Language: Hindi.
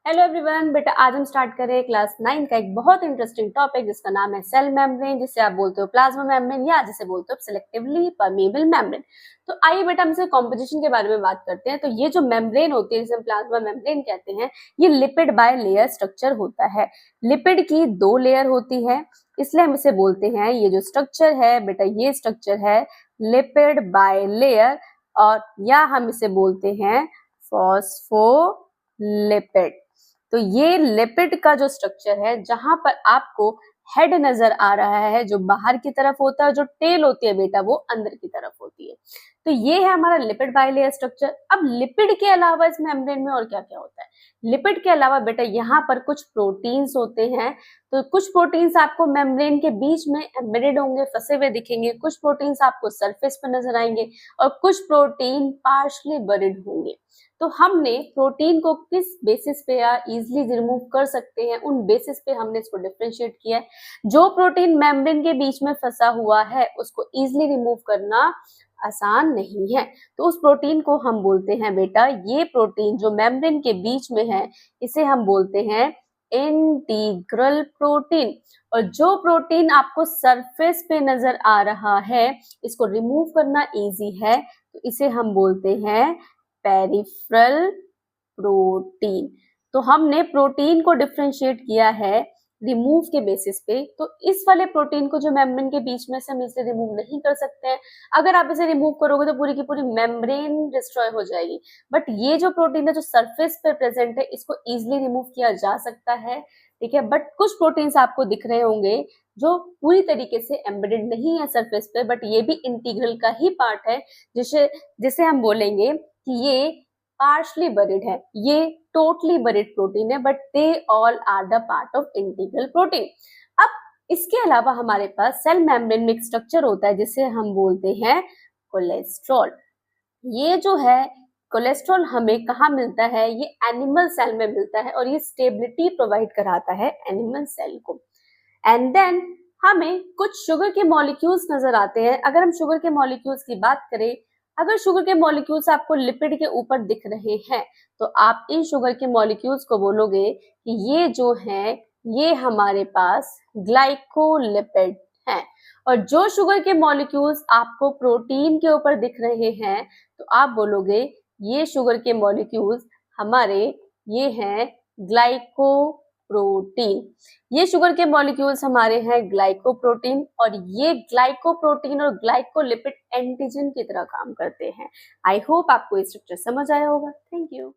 हेलो एवरीवन, बेटा आज हम स्टार्ट कर रहे हैं क्लास 9 का एक बहुत इंटरेस्टिंग टॉपिक जिसका नाम है सेल मेम्ब्रेन, जिसे आप बोलते हो प्लाज्मा मेम्ब्रेन या जिसे बोलते हो सिलेक्टिवली परमेबल मेम्ब्रेन। तो आइए बेटा हम इसे कॉम्पोजिशन के बारे में बात करते हैं। तो ये जो मेम्ब्रेन होती है जिसे हम प्लाज्मा मेम्ब्रेन कहते हैं, ये लिपिड बाय लेयर स्ट्रक्चर होता है। लिपिड की 2 लेयर होती है, इसलिए हम इसे बोलते हैं, ये जो स्ट्रक्चर है बेटा ये स्ट्रक्चर है लिपिड बाय लेयर, और या हम इसे बोलते हैं फॉस्फोलिपिड। तो ये लिपिड का जो स्ट्रक्चर है, जहां पर आपको हेड नजर आ रहा है जो बाहर की तरफ होता है, जो टेल होती है बेटा वो अंदर की तरफ होती है। तो ये है हमारा लिपिड बाइलेयर स्ट्रक्चर। अब लिपिड के अलावा इस मेम्ब्रेन में और क्या क्या होता है? लिपिड के अलावा बेटा यहाँ पर कुछ प्रोटीन्स होते हैं। तो कुछ प्रोटीन्स आपको मेम्ब्रेन के बीच में एम्बेडेड होंगे, फंसे हुए दिखेंगे। कुछ प्रोटीन्स आपको सरफेस पर नजर आएंगे और कुछ प्रोटीन पार्शली बरीड होंगे। तो हमने प्रोटीन को किस बेसिस पे या इजिली रिमूव कर सकते हैं, उन बेसिस पे हमने इसको डिफरेंशिएट किया है। जो प्रोटीन मेम्ब्रेन के बीच में फंसा हुआ है उसको इजिली रिमूव करना आसान नहीं है, तो उस प्रोटीन को हम बोलते हैं बेटा, ये प्रोटीन जो मेम्ब्रेन के बीच में है इसे हम बोलते हैं इंटीग्रल प्रोटीन। और जो प्रोटीन आपको सरफेस पे नजर आ रहा है, इसको रिमूव करना इजी है, तो इसे हम बोलते हैं पेरिफेरल प्रोटीन। तो हमने प्रोटीन को डिफरेंशिएट किया है रिमूव के बेसिस पे। तो इस वाले प्रोटीन को जो मेम्ब्रेन के बीच में से हम इसे रिमूव नहीं कर सकते हैं। अगर आप इसे रिमूव करोगे तो पूरी की पूरी मेम्ब्रेन डिस्ट्रॉय हो जाएगी। बट ये जो प्रोटीन है जो सरफेस पे प्रेजेंट है, इसको इजिली रिमूव किया जा सकता है, ठीक है। बट कुछ प्रोटीन्स आपको दिख रहे होंगे जो पूरी तरीके से एम्बेडेड नहीं है सरफेस पे, बट ये भी इंटीग्रल का ही पार्ट है, जिसे जिसे हम बोलेंगे कि ये पार्शली बरीड है, ये टोटली बरीड प्रोटीन है, but they all are the part of integral protein. अब इसके अलावा हमारे पास सेल मेम्ब्रेन में एक स्ट्रक्चर होता है जिसे हम बोलते हैं कोलेस्ट्रॉल। ये जो है कोलेस्ट्रॉल हमें कहाँ मिलता है? ये एनिमल सेल में मिलता है और ये स्टेबिलिटी प्रोवाइड कराता है एनिमल सेल को। एंड देन हमें कुछ शुगर के मॉलिक्यूल्स नजर आते हैं। अगर हम शुगर के मॉलिक्यूल्स की बात करें, अगर शुगर के मॉलिक्यूल्स आपको लिपिड के ऊपर दिख रहे हैं, तो आप इन शुगर के मॉलिक्यूल्स को बोलोगे कि ये जो है ये हमारे पास ग्लाइकोलिपिड हैं। और जो शुगर के मॉलिक्यूल्स आपको प्रोटीन के ऊपर दिख रहे हैं, तो आप बोलोगे ये शुगर के मॉलिक्यूल्स हमारे ये हैं ग्लाइकोप्रोटीन। ये शुगर के मॉलिक्यूल्स हमारे हैं ग्लाइकोप्रोटीन, और ये ग्लाइकोप्रोटीन और ग्लाइकोलिपिड एंटीजन की तरह काम करते हैं। आई होप आपको ये स्ट्रक्चर समझ आया होगा। Thank you.